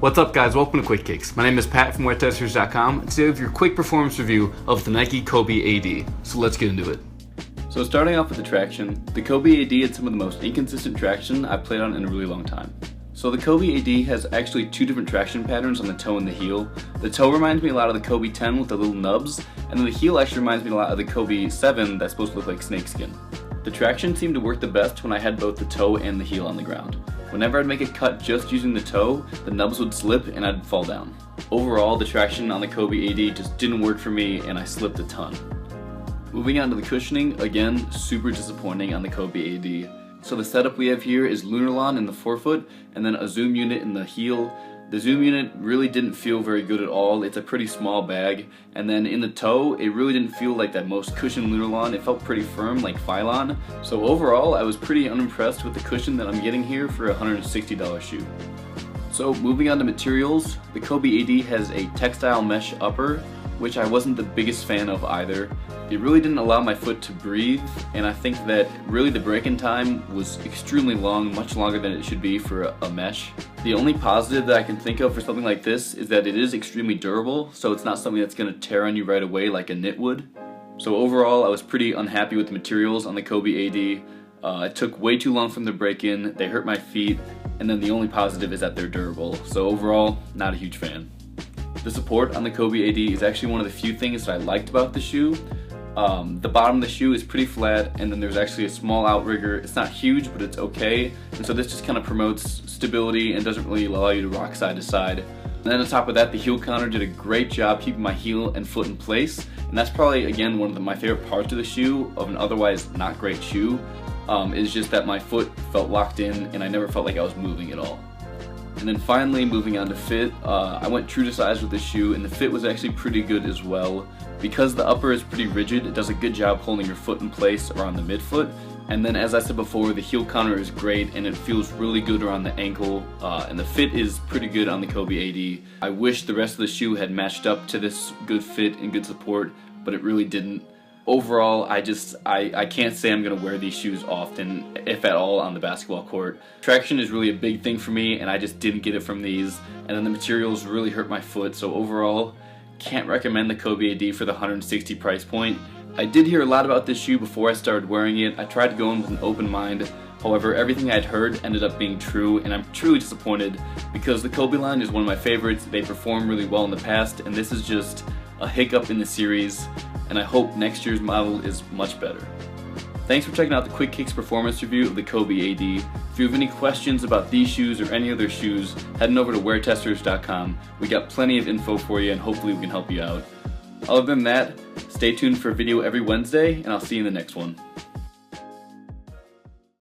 What's up guys, welcome to Quick Kicks. My name is Pat from WetTesters.com, and today we have your quick performance review of the Nike Kobe A.D. So let's get into it. So starting off with the traction, the Kobe A.D. had some of the most inconsistent traction I've played on in a really long time. So the Kobe A.D. has actually two different traction patterns on the toe and the heel. The toe reminds me a lot of the Kobe 10 with the little nubs, and then the heel actually reminds me a lot of the Kobe 7 that's supposed to look like snakeskin. The traction seemed to work the best when I had both the toe and the heel on the ground. Whenever I'd make a cut just using the toe, the nubs would slip and I'd fall down. Overall, the traction on the Kobe A.D. just didn't work for me and I slipped a ton. Moving on to the cushioning, again, super disappointing on the Kobe A.D. So the setup we have here is Lunarlon in the forefoot and then a zoom unit in the heel. The zoom unit really didn't feel very good at all. It's a pretty small bag. And then in the toe, it really didn't feel like that most cushioned Lunarlon. It felt pretty firm, like Phylon. So overall, I was pretty unimpressed with the cushion that I'm getting here for a $160 shoe. So moving on to materials, the Kobe A.D. has a textile mesh upper, which I wasn't the biggest fan of either. It really didn't allow my foot to breathe, and I think that really the break-in time was extremely long, much longer than it should be for a mesh. The only positive that I can think of for something like this is that it is extremely durable, so it's not something that's going to tear on you right away like a knit would. So overall, I was pretty unhappy with the materials on the Kobe A.D. It took way too long from the break-in, they hurt my feet, and then the only positive is that they're durable. So overall, not a huge fan. The support on the Kobe A.D. is actually one of the few things that I liked about the shoe. The bottom of the shoe is pretty flat, and then there's actually a small outrigger. It's not huge, but it's okay, and so this just kind of promotes stability and doesn't really allow you to rock side to side. And then on top of that, the heel counter did a great job keeping my heel and foot in place, and that's probably, again, one of my favorite parts of the shoe, of an otherwise not great shoe, is just that my foot felt locked in, and I never felt like I was moving at all. And then finally, moving on to fit, I went true to size with this shoe, and the fit was actually pretty good as well. Because the upper is pretty rigid, it does a good job holding your foot in place around the midfoot. And then as I said before, the heel counter is great and it feels really good around the ankle, and the fit is pretty good on the Kobe A.D. I wish the rest of the shoe had matched up to this good fit and good support, but it really didn't. Overall, I can't say I'm going to wear these shoes often, if at all, on the basketball court. Traction is really a big thing for me, and I just didn't get it from these. And then the materials really hurt my foot, so overall, can't recommend the Kobe A.D. for the $160 price point. I did hear a lot about this shoe before I started wearing it. I tried to go in with an open mind. However, everything I'd heard ended up being true, and I'm truly disappointed because the Kobe line is one of my favorites. They performed really well in the past, and this is just a hiccup in the series, and I hope next year's model is much better. Thanks for checking out the Quick Kicks performance review of the Kobe A.D. If you have any questions about these shoes or any other shoes, head over to WearTesters.com. We got plenty of info for you, and hopefully we can help you out. Other than that, stay tuned for a video every Wednesday, and I'll see you in the next one.